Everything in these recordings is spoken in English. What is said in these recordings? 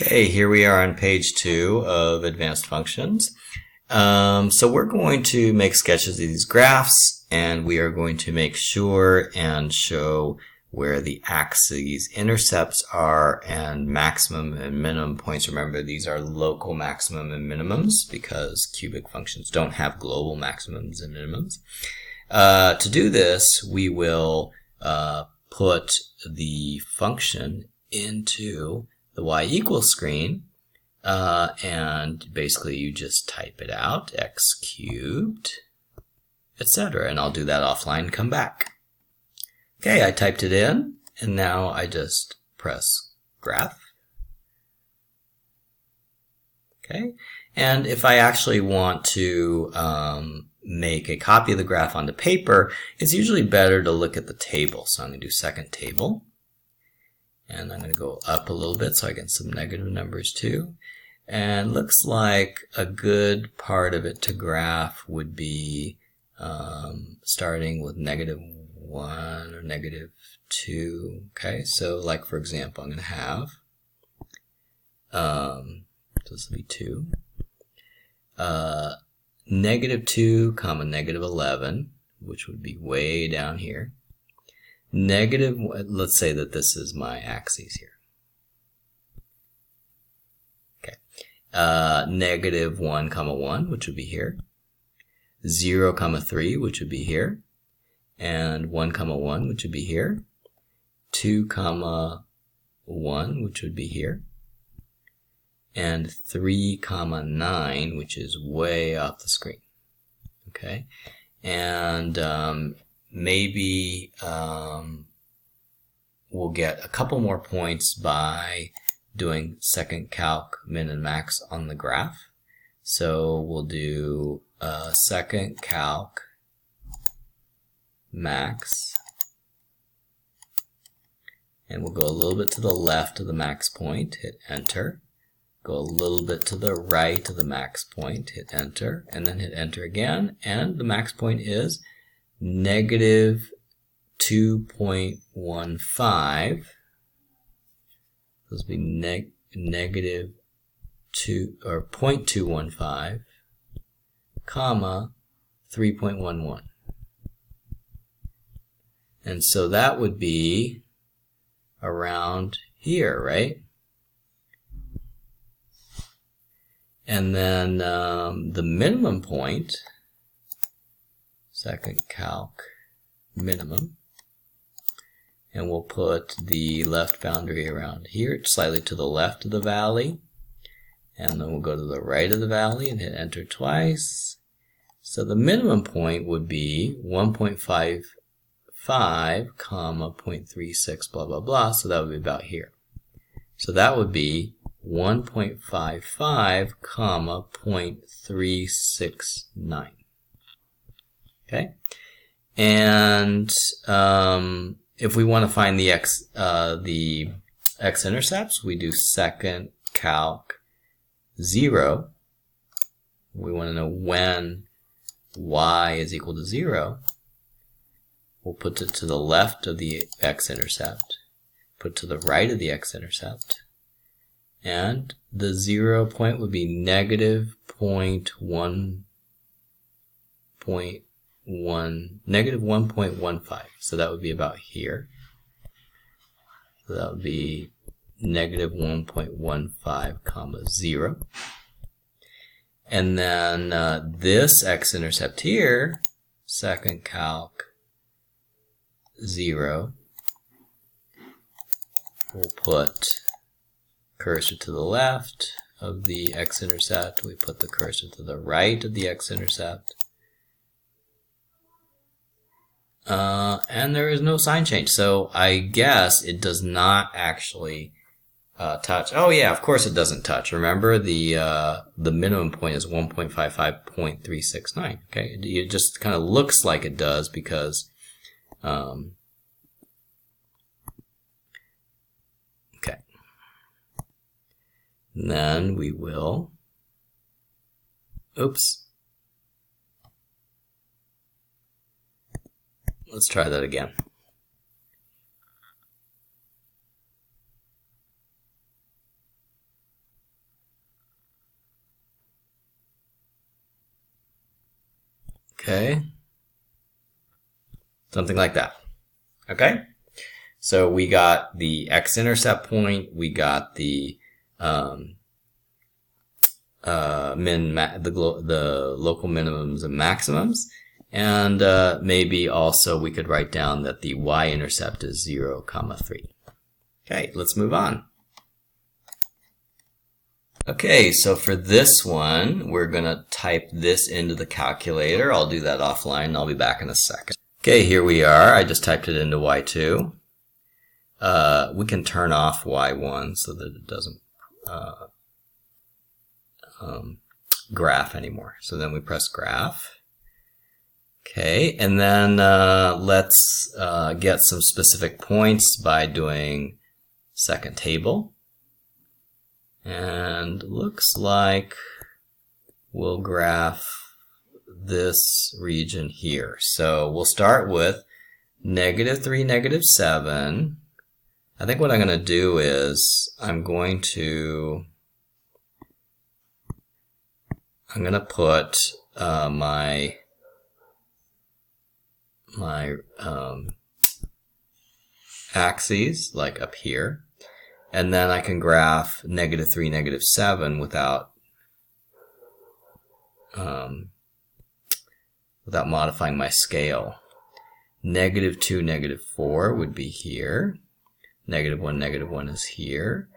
Okay, here we are on page 2 of Advanced Functions. So we're going to make sketches of these graphs, and we are going to make sure and show where the axes intercepts are and maximum and minimum points. Remember, these are local maximum and minimums because cubic functions don't have global maximums and minimums. To do this, we will put the function into the y equals screen, and basically you just type it out, x cubed, etc. And I'll do that offline and come back. Okay, I typed it in, and now I just press graph. Okay, and if I actually want to make a copy of the graph onto paper, it's usually better to look at the table. So I'm going to do second table. And I'm going to go up a little bit so I get some negative numbers too. And looks like a good part of it to graph would be starting with -1 or -2. Okay, so like for example, I'm going to have, this will be 2, -2 comma -11, which would be way down here. Let's say that this is my axes here. Okay. -1 comma 1, which would be here. 0 comma 3, which would be here. And 1 comma 1, which would be here. 2 comma 1, which would be here. And 3 comma 9, which is way off the screen. Okay. And maybe we'll get a couple more points by doing second Calc Min and Max on the graph. So we'll do second Calc Max, and we'll go a little bit to the left of the max point, hit enter. Go a little bit to the right of the max point, hit enter, and then hit enter again, and the max point is -2.15. This will be -2 or 0.215, comma 3.11. And so that would be around here, right? And then the minimum point, second Calc minimum, and we'll put the left boundary around here, slightly to the left of the valley, and then we'll go to the right of the valley and hit enter twice. So the minimum point would be 1.55 comma 0.36 blah blah blah, so that would be about here. So that would be 1.55 comma 0.369. Okay, and if we want to find the x-intercepts, we do second Calc 0. We want to know when y is equal to 0. We'll put it to the left of the x-intercept, put to the right of the x-intercept, and the 0 point would be -1.15. So that would be about here. So that would be -1.15 comma 0. And then this x-intercept here, second Calc 0, we'll put cursor to the left of the x-intercept. We put the cursor to the right of the x-intercept. And there is no sign change. So I guess it does not actually touch. Oh yeah, of course it doesn't touch. Remember the minimum point is 1.55.369. Okay, it just kind of looks like it does because okay. And then we will, oops. Let's try that again. Okay. Something like that. Okay. So we got the x-intercept point, we got the the local minimums and maximums, and maybe also we could write down that the y-intercept is 0, 3. Okay, let's move on. Okay, so for this one, we're going to type this into the calculator. I'll do that offline, and I'll be back in a second. Okay, here we are. I just typed it into y2. We can turn off y1 so that it doesn't graph anymore. So then we press graph. Okay, and then let's get some specific points by doing second table. And looks like we'll graph this region here. So we'll start with -3, -7. I think what I'm going to do is I'm going to put my axes like up here, and then I can graph -3, -7 without modifying my scale. -2, -4 would be here. -1, -1 is here.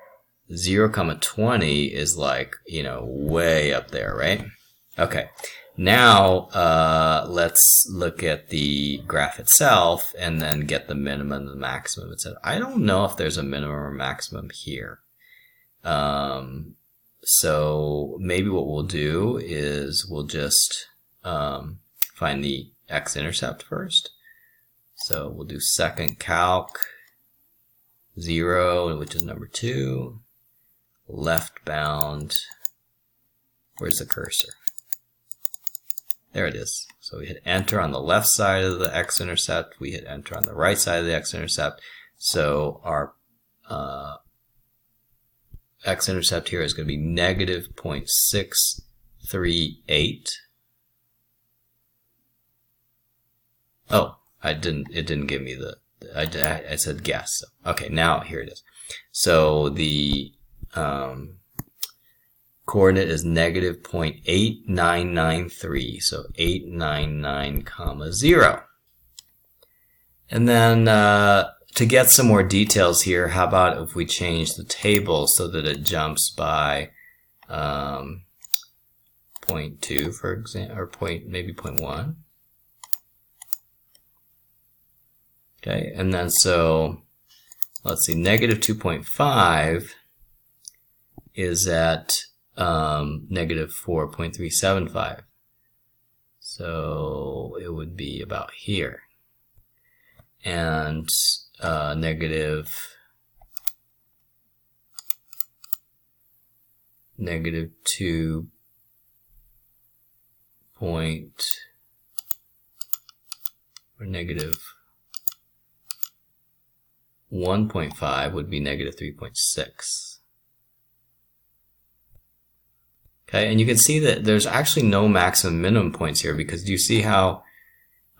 0, 20 is like, way up there, right? Okay. Now, let's look at the graph itself and then get the minimum and the maximum. It said, I don't know if there's a minimum or maximum here. So maybe what we'll do is we'll just find the x-intercept first. So we'll do second calc 0, which is number 2, left bound. Where's the cursor? There it is. So we hit enter on the left side of the x-intercept. We hit enter on the right side of the x-intercept. So our x-intercept here is going to be -0.638. Oh, it didn't give me the, I said guess. So, okay, now here it is. So the coordinate is -0.8993, so 899, 0. And then to get some more details here, how about if we change the table so that it jumps by 0.2, for example, or maybe 0.1. Okay, and then so let's see, -2.5 is at -4.375. So it would be about here. And -2 point or -1.5 would be -3.6. Okay, and you can see that there's actually no maximum minimum points here, because do you see how,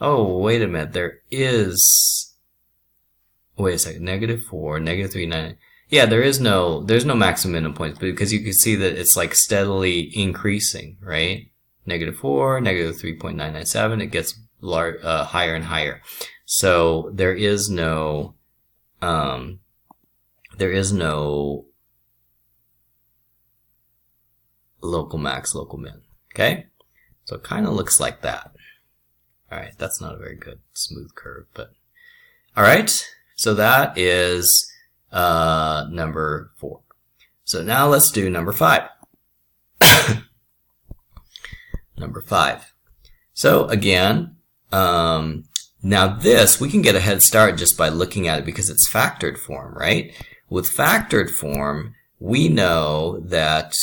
oh, wait a minute, there is, wait a second, -4, -3, 9, yeah, there's no maximum minimum points, because you can see that it's like steadily increasing, right? -4, -3.997, it gets higher and higher. So there is no local max, local min. Okay? So it kind of looks like that. Alright, that's not a very good smooth curve, but alright, so that is number 4. So now let's do number 5. Number 5. So again, now this, we can get a head start just by looking at it because it's factored form, right? With factored form, we know that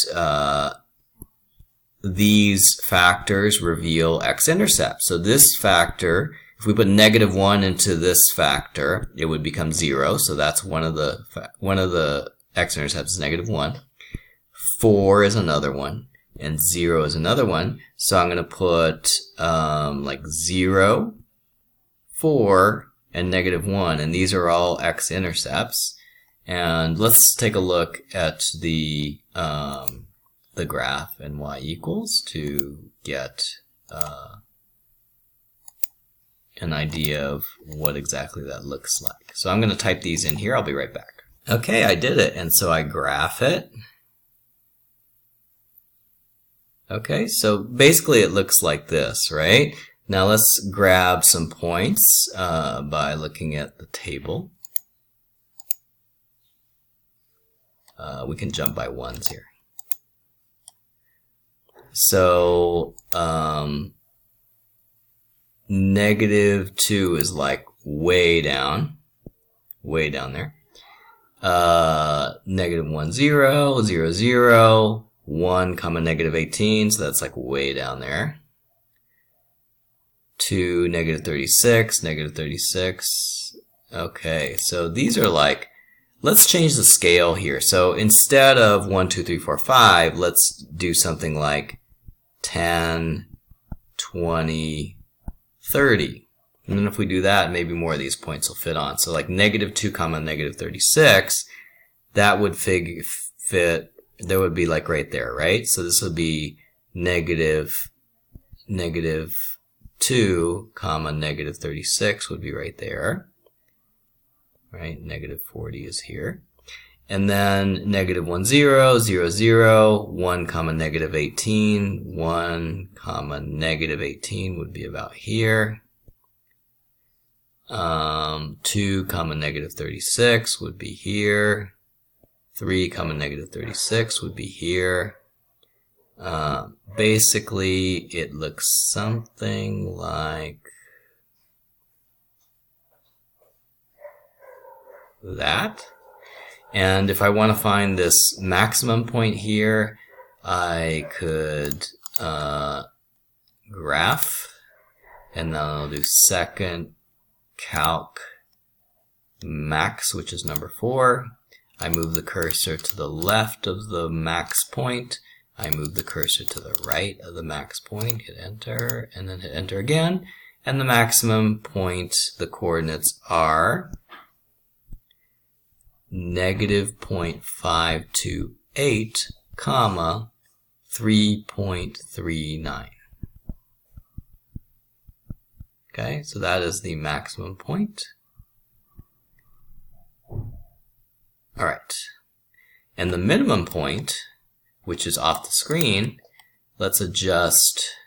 these factors reveal x-intercepts. So this factor, if we put -1 into this factor, it would become 0. So that's one of the x-intercepts is -1. 4 is another one. and 0 is another one. So I'm going to put like 0, 4, and -1, and these are all x-intercepts. And let's take a look at the graph and y equals to get an idea of what exactly that looks like. So I'm going to type these in here. I'll be right back. Okay, I did it, and so I graph it. Okay, so basically it looks like this, right? Now let's grab some points by looking at the table. We can jump by ones here. So -2 is like way down there. -1, 0, 0, 0, 1, -18, so that's like way down there. 2, -36, -36. Okay, so these are like, let's change the scale here. So instead of 1, 2, 3, 4, 5, let's do something like 10, 20, 30. And then if we do that, maybe more of these points will fit on. So like -2, -36, that would fit, that would be like right there, right? So this would be -2, -36 would be right there. Right, -40 is here. And then -1, 0, 0, 0, 1, -18, 1, -18 would be about here. 2, -36 would be here. 3, -36 would be here. Basically, it looks something like that. And if I want to find this maximum point here, I could graph, and then I'll do second Calc Max, which is number 4. I move the cursor to the left of the max point. I move the cursor to the right of the max point, hit enter, and then hit enter again. And the maximum point, the coordinates are -0.528, 3.39. Okay, so that is the maximum point. All right, and the minimum point, which is off the screen, let's adjust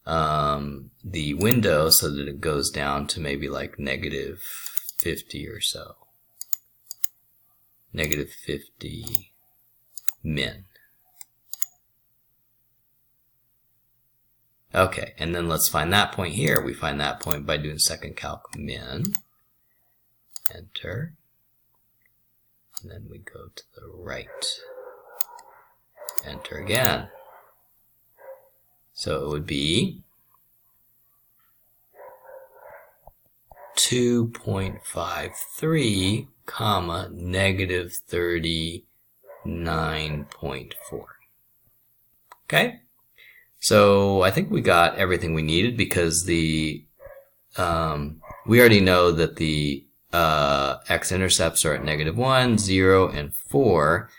the window so that it goes down to maybe like -50 or so. -50 min. Okay, and then let's find that point here. We find that point by doing second Calc Min. Enter. And then we go to the right. Enter again. So it would be 2.53, -39.4. Okay? So I think we got everything we needed because the we already know that the x-intercepts are at -1, 0, and 4,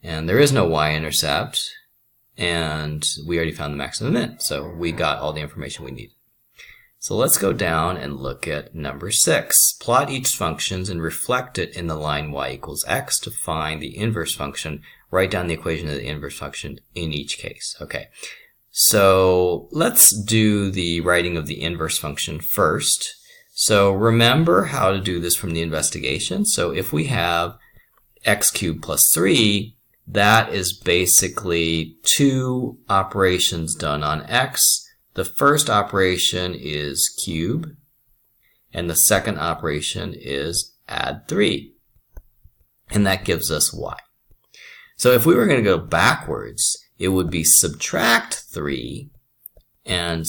and there is no y-intercept, and we already found the maximum min, so we got all the information we needed. So let's go down and look at number 6. Plot each functions and reflect it in the line y equals x to find the inverse function. Write down the equation of the inverse function in each case. Okay, so let's do the writing of the inverse function first. So remember how to do this from the investigation. So if we have x cubed plus 3, that is basically 2 operations done on x. The first operation is cube, and the second operation is add 3. And that gives us y. So if we were going to go backwards, it would be subtract 3 and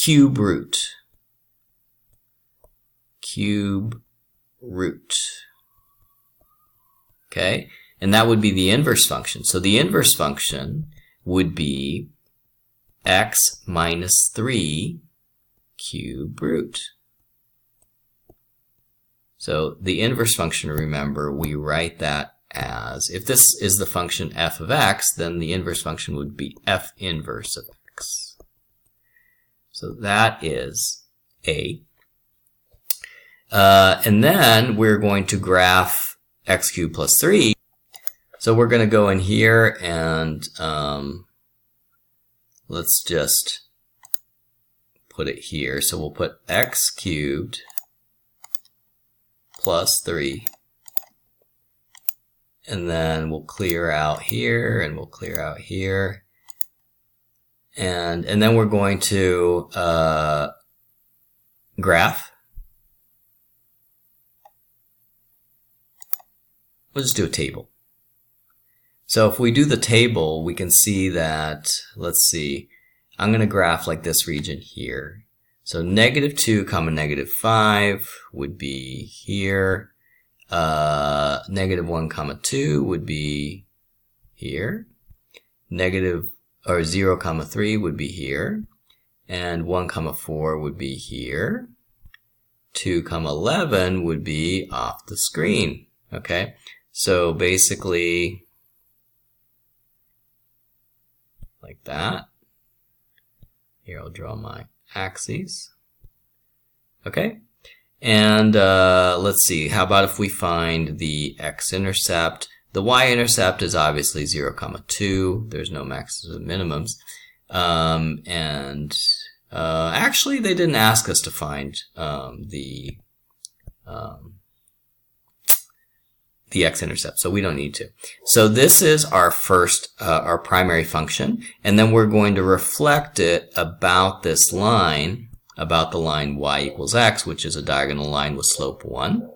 cube root. Cube root. Okay? And that would be the inverse function. So the inverse function would be x minus 3 cube root. So the inverse function, remember, we write that as, if this is the function f of x, then the inverse function would be f inverse of x. So that is A. And then we're going to graph x cubed plus 3. So we're going to go in here and let's just put it here. So we'll put x cubed plus 3. And then we'll clear out here and we'll clear out here. And then we're going to graph. We'll just do a table. So if we do the table, we can see that, let's see, I'm going to graph like this region here. So -2, -5 would be here. -1, 2 would be here. 0, 3 would be here. And 1, 4 would be here. 2, 11 would be off the screen. Okay, so basically like that. Here I'll draw my axes. Okay, and let's see, how about if we find the x-intercept? The y-intercept is obviously 0, 2. There's no maxes and minimums. Actually, they didn't ask us to find the x-intercept, so we don't need to. So this is our first, our primary function, and then we're going to reflect it about this line, about the line y equals x, which is a diagonal line with slope 1.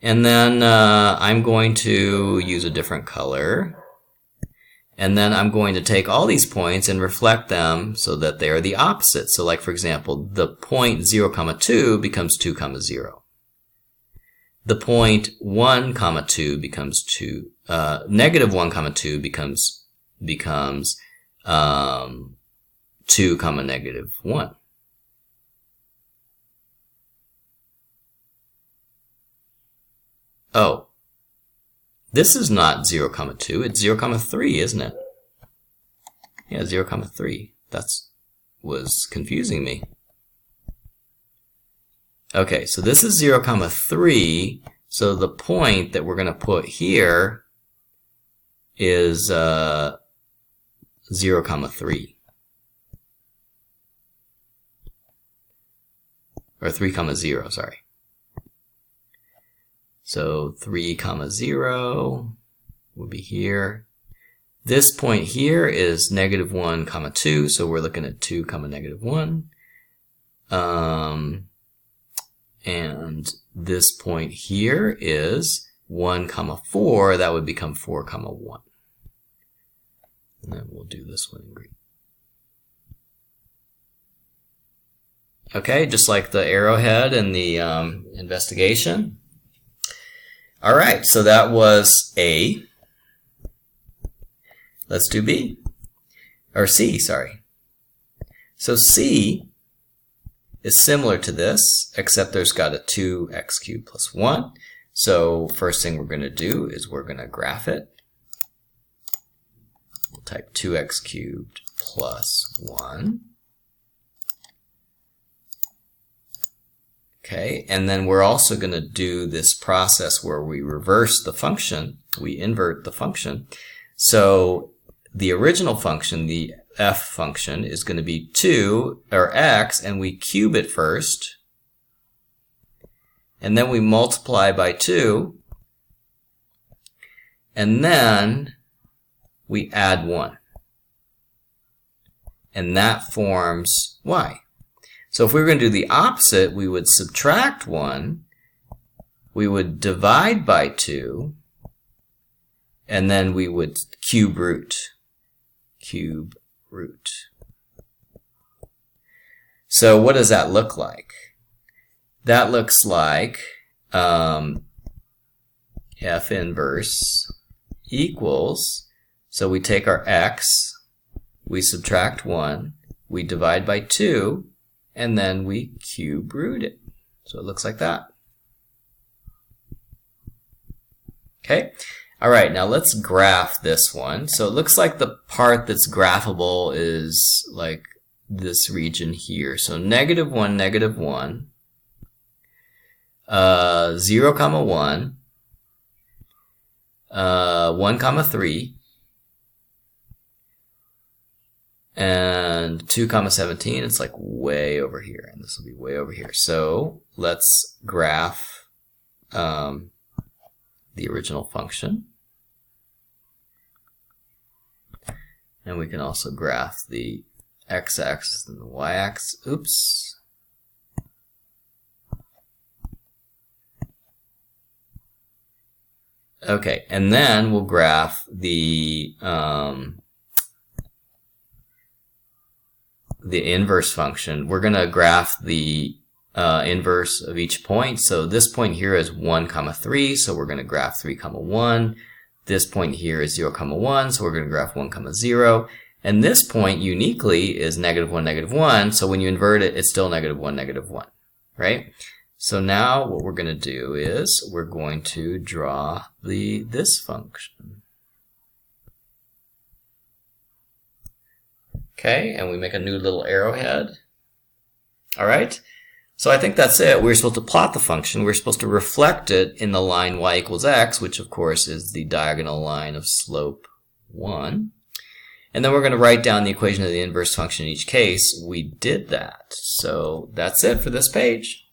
And then I'm going to use a different color. And then I'm going to take all these points and reflect them so that they are the opposite. So like, for example, the point 0, 2 becomes 2, 0. The point 1, 2 becomes 2. -1, 2 becomes 2, -1. Oh, this is not 0, 2. It's 0, 3, isn't it? Yeah, 0, 3. That's was confusing me. Okay, so this is 0, 3. So the point that we're going to put here is 0, 3. Or 3, 0, sorry. So 3, 0 would be here. This point here is -1, 2, so we're looking at 2, -1. And this point here is 1, 4, that would become 4, 1. And then we'll do this one in green. Okay, just like the arrowhead in the investigation. All right, so that was A. Let's do B. Or C, sorry. So C is similar to this, except there's got a 2x cubed plus 1. So first thing we're going to do is we're going to graph it. We'll type 2x cubed plus 1. Okay, and then we're also going to do this process where we reverse the function, we invert the function. So the original function, the f function, is going to be 2, or x, and we cube it first. And then we multiply by 2. And then we add 1. And that forms y. So if we were going to do the opposite, we would subtract 1, we would divide by 2, and then we would cube root. Cube root. So what does that look like? That looks like f inverse equals, so we take our x, we subtract 1, we divide by 2, and then we cube root it. So it looks like that. Okay. All right, now let's graph this one. So it looks like the part that's graphable is like this region here. So -1, -1, 0, 1, 1, 3, and 2, 17. It's like way over here, and this will be way over here. So let's graph the original function. And we can also graph the x-axis and the y-axis. Oops. Okay, and then we'll graph the inverse function. We're going to graph the inverse of each point. So this point here is 1, 3, so we're going to graph 3, 1. This point here is 0, 1, so we're going to graph 1, 0. And this point uniquely is -1, -1, so when you invert it, it's still -1, -1, right? So now what we're going to do is we're going to draw this function. Okay, and we make a new little arrowhead. All right, so I think that's it. We're supposed to plot the function. We're supposed to reflect it in the line y = x, which of course is the diagonal line of slope 1. And then we're going to write down the equation of the inverse function in each case. We did that. So that's it for this page.